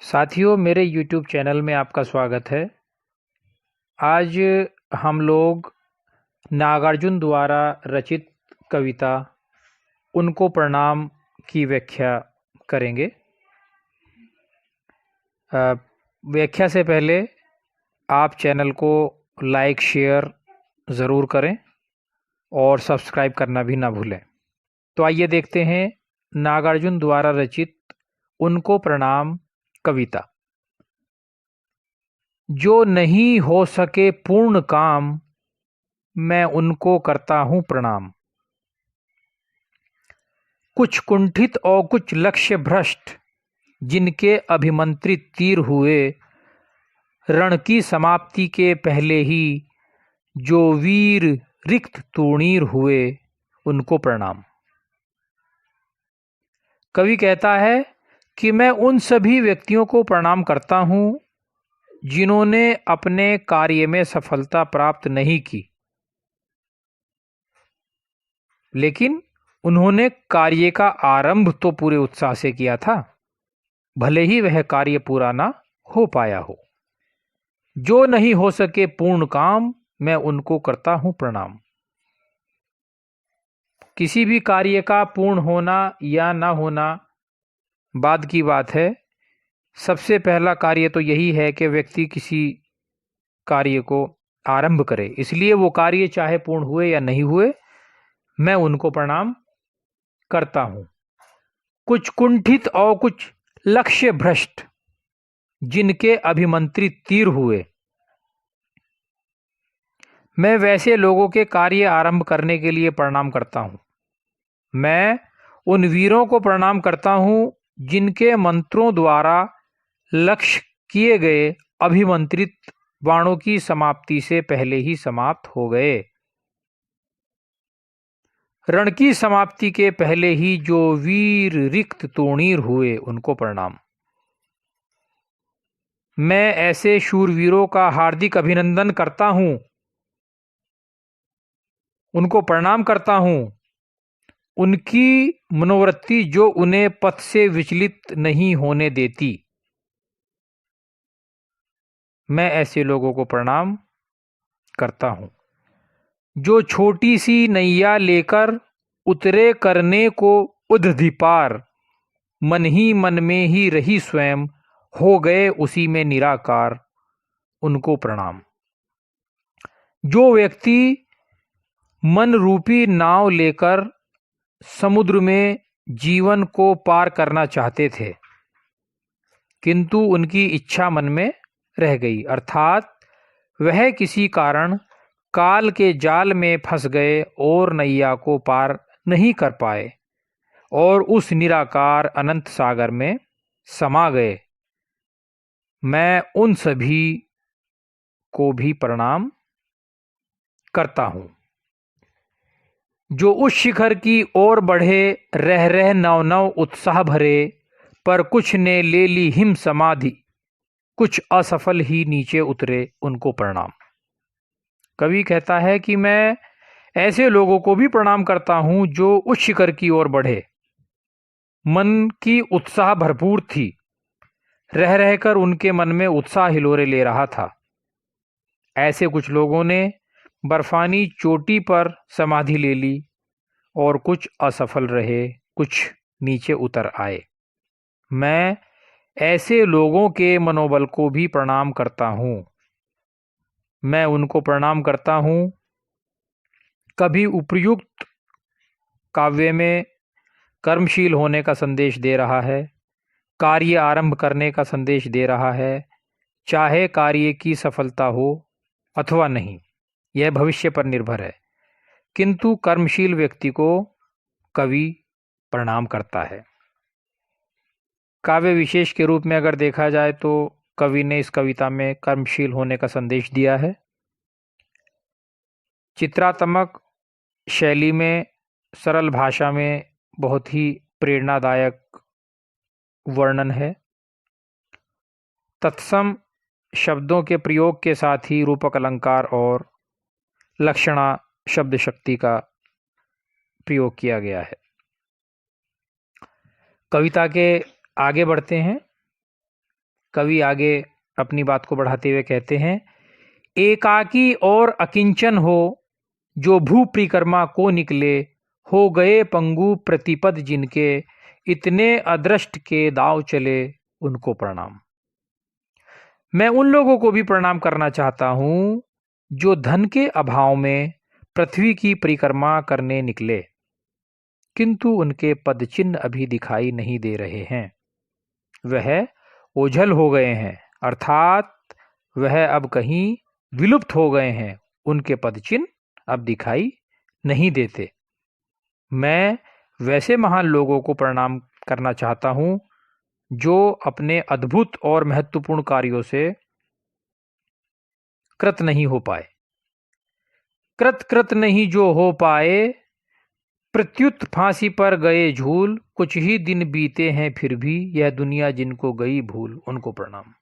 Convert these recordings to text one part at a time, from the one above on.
साथियों, मेरे YouTube channel में आपका स्वागत है। आज हम लोग नागार्जुन द्वारा रचित कविता उनको प्रणाम की व्याख्या करेंगे। व्याख्या से पहले आप चैनल को लाइक शेयर ज़रूर करें और सब्सक्राइब करना भी ना भूलें। तो आइए देखते हैं नागार्जुन द्वारा रचित उनको प्रणाम कविता। जो नहीं हो सके पूर्ण काम, मैं उनको करता हूँ प्रणाम। कुछ कुंठित और कुछ लक्ष्य भ्रष्ट, जिनके अभिमंत्रित तीर हुए, रण की समाप्ति के पहले ही जो वीर रिक्त तूणीर हुए, उनको प्रणाम। कवि कहता है कि मैं उन सभी व्यक्तियों को प्रणाम करता हूँ जिन्होंने अपने कार्य में सफलता प्राप्त नहीं की, लेकिन उन्होंने कार्य का आरंभ तो पूरे उत्साह से किया था, भले ही वह कार्य पूरा ना हो पाया हो। जो नहीं हो सके पूर्ण काम, मैं उनको करता हूं प्रणाम। किसी भी कार्य का पूर्ण होना या ना होना बाद की बात है। सबसे पहला कार्य तो यही है कि व्यक्ति किसी कार्य को आरंभ करे। इसलिए वो कार्य चाहे पूर्ण हुए या नहीं हुए, मैं उनको प्रणाम करता हूं। कुछ कुंठित और कुछ लक्ष्य भ्रष्ट, जिनके अभिमंत्रित तीर हुए, मैं वैसे लोगों के कार्य आरंभ करने के लिए प्रणाम करता हूं। मैं उन वीरों को प्रणाम करता हूं जिनके मंत्रों द्वारा लक्ष्य किए गए अभिमंत्रित बाणों की समाप्ति से पहले ही समाप्त हो गए। रण की समाप्ति के पहले ही जो वीर रिक्त तूणीर हुए, उनको प्रणाम। मैं ऐसे शूरवीरों का हार्दिक अभिनंदन करता हूं, उनको प्रणाम करता हूं। उनकी मनोवृत्ति जो उन्हें पथ से विचलित नहीं होने देती, मैं ऐसे लोगों को प्रणाम करता हूं। जो छोटी सी नैया लेकर उतरे करने को उद्धिपार, मन ही मन में ही रही स्वयं, हो गए उसी में निराकार, उनको प्रणाम। जो व्यक्ति मन रूपी नाव लेकर समुद्र में जीवन को पार करना चाहते थे, किंतु उनकी इच्छा मन में रह गई, अर्थात वह किसी कारण काल के जाल में फंस गए और नैया को पार नहीं कर पाए और उस निराकार अनंत सागर में समा गए, मैं उन सभी को भी प्रणाम करता हूं। जो उस शिखर की ओर बढ़े, रह रह नव नव उत्साह भरे, पर कुछ ने ले ली हिम समाधि, कुछ असफल ही नीचे उतरे, उनको प्रणाम। कवि कहता है कि मैं ऐसे लोगों को भी प्रणाम करता हूं जो उस शिखर की ओर बढ़े, मन की उत्साह भरपूर थी, रह रहकर उनके मन में उत्साह हिलोरे ले रहा था। ऐसे कुछ लोगों ने बर्फानी चोटी पर समाधि ले ली और कुछ असफल रहे, कुछ नीचे उतर आए। मैं ऐसे लोगों के मनोबल को भी प्रणाम करता हूं। मैं उनको प्रणाम करता हूं। कभी उपर्युक्त काव्य में कर्मशील होने का संदेश दे रहा है, कार्य आरंभ करने का संदेश दे रहा है, चाहे कार्य की सफलता हो अथवा नहीं, यह भविष्य पर निर्भर है, किंतु कर्मशील व्यक्ति को कवि प्रणाम करता है। काव्य विशेष के रूप में अगर देखा जाए तो कवि ने इस कविता में कर्मशील होने का संदेश दिया है। चित्रात्मक शैली में, सरल भाषा में बहुत ही प्रेरणादायक वर्णन है। तत्सम शब्दों के प्रयोग के साथ ही रूपक अलंकार और लक्षणा शब्द शक्ति का प्रयोग किया गया है। कविता के आगे बढ़ते हैं। कवि आगे अपनी बात को बढ़ाते हुए कहते हैं, एकाकी और अकिंचन हो जो भू परिक्रमा को निकले, हो गए पंगु प्रतिपद जिनके, इतने अदृष्ट के दाव चले उनको प्रणाम। मैं उन लोगों को भी प्रणाम करना चाहता हूं जो धन के अभाव में पृथ्वी की परिक्रमा करने निकले, किंतु उनके पदचिन्ह अभी दिखाई नहीं दे रहे हैं। वह ओझल हो गए हैं, अर्थात वह अब कहीं विलुप्त हो गए हैं, उनके पदचिन्ह अब दिखाई नहीं देते। मैं वैसे महान लोगों को प्रणाम करना चाहता हूं जो अपने अद्भुत और महत्वपूर्ण कार्यों से कृत नहीं हो पाए। कृत नहीं जो हो पाए, प्रत्युत फांसी पर गए झूल, कुछ ही दिन बीते हैं फिर भी यह दुनिया जिनको गई भूल उनको प्रणाम।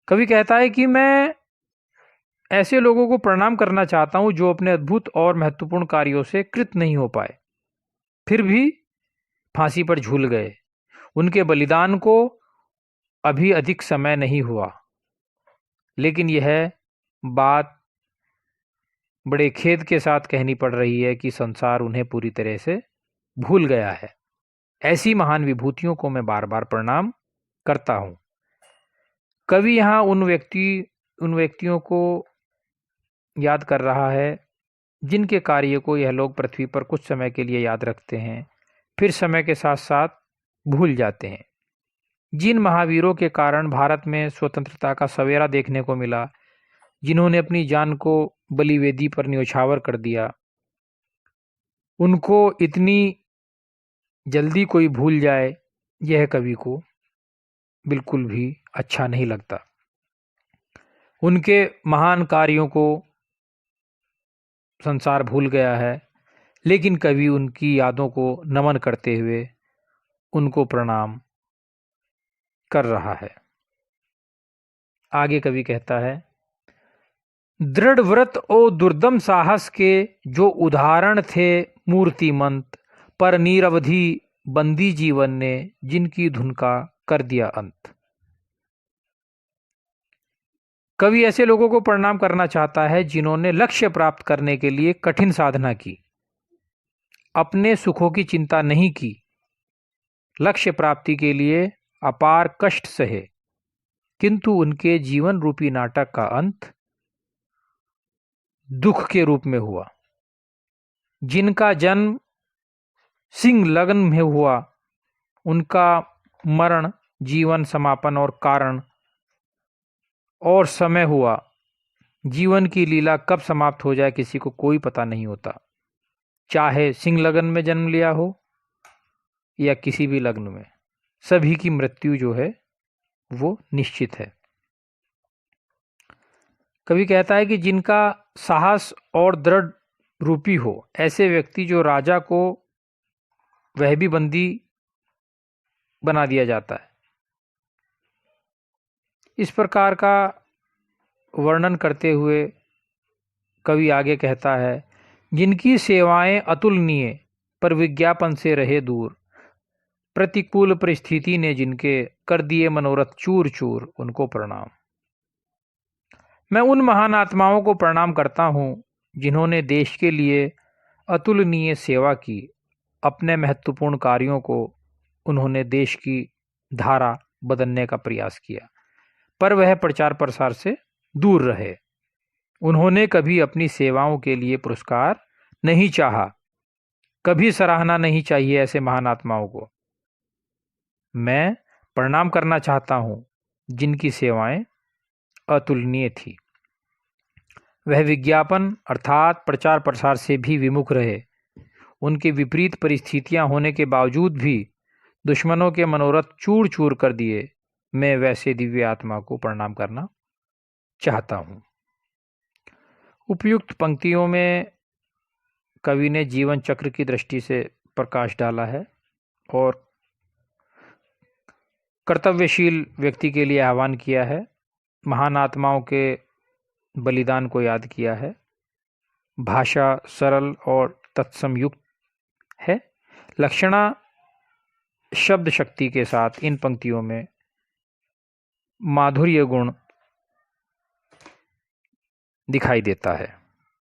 कवि कहता है कि मैं ऐसे लोगों को प्रणाम करना चाहता हूं जो अपने अद्भुत और महत्वपूर्ण कार्यों से कृत नहीं हो पाए, फिर भी फांसी पर झूल गए। उनके बलिदान को अभी अधिक समय नहीं हुआ, लेकिन यह बात बड़े खेद के साथ कहनी पड़ रही है कि संसार उन्हें पूरी तरह से भूल गया है। ऐसी महान विभूतियों को मैं बार बार प्रणाम करता हूं। कवि यहाँ उन व्यक्तियों को याद कर रहा है जिनके कार्य को यह लोग पृथ्वी पर कुछ समय के लिए याद रखते हैं, फिर समय के साथ साथ भूल जाते हैं। जिन महावीरों के कारण भारत में स्वतंत्रता का सवेरा देखने को मिला, जिन्होंने अपनी जान को बलिवेदी पर न्यौछावर कर दिया, उनको इतनी जल्दी कोई भूल जाए, यह कवि को बिल्कुल भी अच्छा नहीं लगता। उनके महान कार्यों को संसार भूल गया है, लेकिन कवि उनकी यादों को नमन करते हुए उनको प्रणाम कर रहा है। आगे कवि कहता है, दृढ़ व्रत और दुर्दम साहस के जो उदाहरण थे मूर्तिमंत, पर निरवधि बंदी जीवन ने जिनकी धुन का कर दिया अंत। कवि ऐसे लोगों को प्रणाम करना चाहता है जिन्होंने लक्ष्य प्राप्त करने के लिए कठिन साधना की, अपने सुखों की चिंता नहीं की, लक्ष्य प्राप्ति के लिए अपार कष्ट सहे, किंतु उनके जीवन रूपी नाटक का अंत दुख के रूप में हुआ। जिनका जन्म सिंह लग्न में हुआ, उनका मरण, जीवन समापन और कारण और समय हुआ। जीवन की लीला कब समाप्त हो जाए किसी को कोई पता नहीं होता, चाहे सिंह लग्न में जन्म लिया हो या किसी भी लग्न में, सभी की मृत्यु जो है वो निश्चित है। कवि कहता है कि जिनका साहस और दृढ़ रूपी हो, ऐसे व्यक्ति जो राजा को वह भी बंदी बना दिया जाता है। इस प्रकार का वर्णन करते हुए कवि आगे कहता है, जिनकी सेवाएं अतुलनीय पर विज्ञापन से रहे दूर, प्रतिकूल परिस्थिति ने जिनके कर दिए मनोरथ चूर चूर उनको प्रणाम। मैं उन महान आत्माओं को प्रणाम करता हूं जिन्होंने देश के लिए अतुलनीय सेवा की, अपने महत्वपूर्ण कार्यों को उन्होंने देश की धारा बदलने का प्रयास किया, पर वह प्रचार प्रसार से दूर रहे। उन्होंने कभी अपनी सेवाओं के लिए पुरस्कार नहीं चाहा, कभी सराहना नहीं चाहिए ऐसे महान आत्माओं को। मैं प्रणाम करना चाहता हूं जिनकी सेवाएं अतुलनीय थी। वह विज्ञापन अर्थात प्रचार प्रसार से भी विमुख रहे। उनके विपरीत परिस्थितियां होने के बावजूद भी दुश्मनों के मनोरथ चूर चूर कर दिए। मैं वैसे दिव्य आत्मा को प्रणाम करना चाहता हूं। उपयुक्त पंक्तियों में कवि ने जीवन चक्र की दृष्टि से प्रकाश डाला है और कर्तव्यशील व्यक्ति के लिए आह्वान किया है, महान आत्माओं के बलिदान को याद किया है। भाषा सरल और तत्समयुक्त है। लक्षणा शब्द शक्ति के साथ इन पंक्तियों में माधुर्य गुण दिखाई देता है।